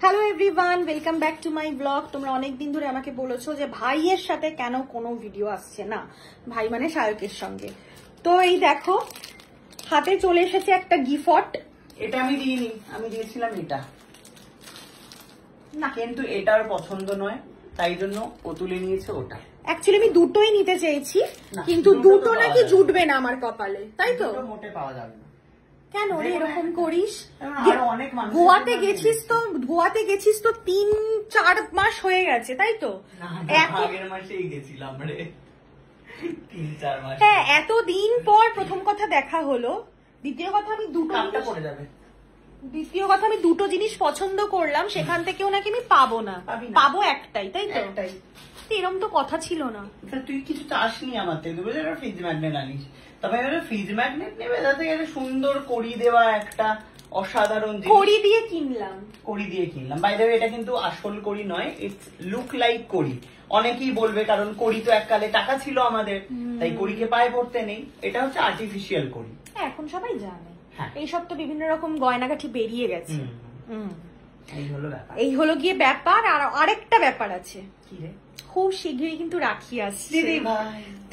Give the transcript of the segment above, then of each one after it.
Hello everyone, welcome back to my blog. তোমরা অনেকদিন ধরে আমাকে বলেছো যে ভাইয়ের সাথে কেন কোনো ভিডিও আসছে না, ভাই মানে শায়কের সঙ্গে। তো এই দেখো হাতে চলে এসেছে একটা গিফট। এটা আমি দিইনি, আমি দিয়েছিলাম এটা না, কিন্তু এটার পছন্দ নয়, তাই জন্য ও তুলে নিয়েছে ওটা। অ্যাকচুয়ালি আমি দুটোই নিতে চেয়েছি, কিন্তু দুটো নাকি জুটবে না আমার কপালে, তাই তো? মোটে পাওয়া যাবে না। কেন রে এরকম করিস? অনেক মানুষ গোয়াতে গেছিস তো 3-4 মাস হয়ে গেছে, তাই তো? আগের মাসেই গেছিলাম রে, 3-4 মাস। হ্যাঁ, এতদিন পর প্রথম কথা দেখা হলো। দ্বিতীয় কথা আমি দুটো জিনিস পছন্দ করলাম, সেখান থেকেও নাকি আমি পাবো না, পাবো একটাই, তাই তো? এরকম তো কথা ছিল না। তুই কিছু চাসনি আমার থেকে, তুই বলে ফ্রিজ ম্যাগনেট আনিস, তবে ফ্রিজ ম্যাগনেট নেবে তাতে সুন্দর কড়ি দেওয়া একটা অসাধারণ কড়ি দিয়ে কিনলাম। বাই দ্য ওয়ে, এটা কিন্তু আসল কড়ি নয়, ইটস লুক লাইক কড়ি। অনেকেই বলবে কারণ কড়ি তো এককালে টাকা ছিল আমাদের, তাই কড়িকে পায়ে পড়তে নেই। এটা হচ্ছে আর্টিফিশিয়াল কড়ি, এখন সবাই জানে। এইসব তো বিভিন্ন রকম গয়নাগাঠি বেরিয়ে গেছে। এই হলো গিয়ে ব্যাপার। আর আরেকটা ব্যাপার আছে, কি রে? খুব শীঘ্রই কিন্তু রাখি আসছে,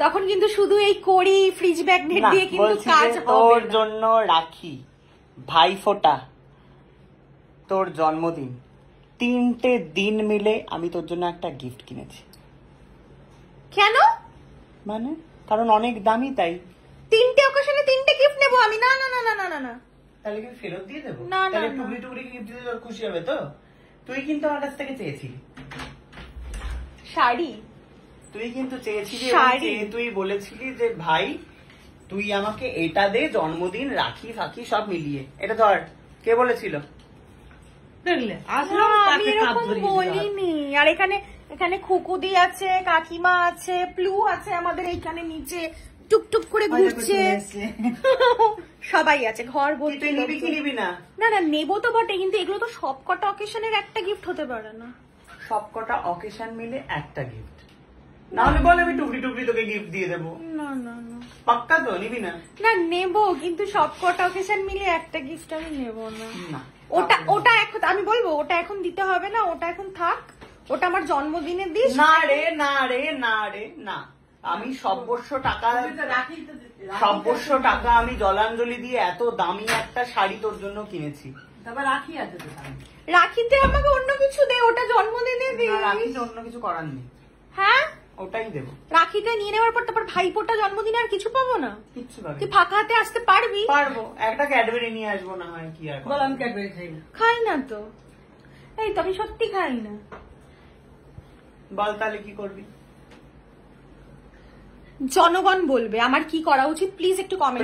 তখন কিন্তু শুধু এই কড়ি ফ্রিজ ম্যাগনেট দিয়ে কিন্তু কাজ হবে না। তোর জন্য রাখি, ভাইফোঁটা, তোর জন্মদিন, 3টে দিন মিলে আমি তোর জন্য একটা গিফট কিনেছি। কেন? মানে কারণ অনেক দামি, তাই 3টে অকেশনে 3টে গিফট নেবো আমি? না না না না না না। তাহলে কি ফেরত দিয়ে দেবো? না না, টুকরি টুকরি গিফট দিতে তোর খুশি হবে তো? তুই কিন্তু আমার কাছ থেকে চেয়েছিলি শাড়ি, তুই কিন্তু চেয়েছিলি, শাড়ি। তুই বলেছিলি যে ভাই তুই আমাকে এটা দে, জন্মদিন রাখি ফাঁকি সব মিলিয়ে। এটা ধর, কে বলেছিল? আমি এরকম বলিনি। আর এখানে খুকুদি আছে, কাকিমা আছে, প্লু আছে আমাদের এইখানে নিচে টুকটুক করে ঘুরছে, সবাই আছে, ঘর ভর্তি। তুই নিবি কি নিবি না? না না, নেবো তো বটে, কিন্তু এগুলো তো সবকটা অকেশনের একটা গিফট হতে পারে না। সবকটা অকেশন মিলে একটা গিফট, নাহলে বল আমি টুকরি টুকরি তোকে গিফট দিয়ে দেবো। না না না, পাক্কা তো নিবি না? না নেবো, কিন্তু সবকটা অকেশন মিলে একটা গিফট আমি নেবো না। ওটা এখন আমি বলবো, ওটা এখন দিতে হবে না, ওটা এখন থাক, ওটা আমার জন্মদিনে দিস। না রে না রে না রে না, আমি সর্বস্ব টাকা আমি জলাঞ্জলি দিয়ে এত দামি একটা শাড়ি তোর জন্য কিনেছি। রাখিতে আমাকে অন্য কিছু দে, ওটা জন্মদিনে দে। রাখিতে অন্য কিছু করার নেই। হ্যাঁ, ওটাই দেবো। রাখিতে নিয়ে নেওয়ার পর তারপর ভাইপোটা জন্মদিনে আর কিছু পাবো না? কিচ্ছু পাবি? তুই ফাঁকা হাতে আসতে পারবি? পারবো, একটা ক্যাডবেরি নিয়ে আসবো না হয়, কি আর বল। আমি ক্যাডবেরি খাই না তো, এই তো আমি সত্যি খাই না। বল তাহলে কি করবি? জনগণ বলবে আমার কি করা উচিত, প্লিজ একটু কমেন্ট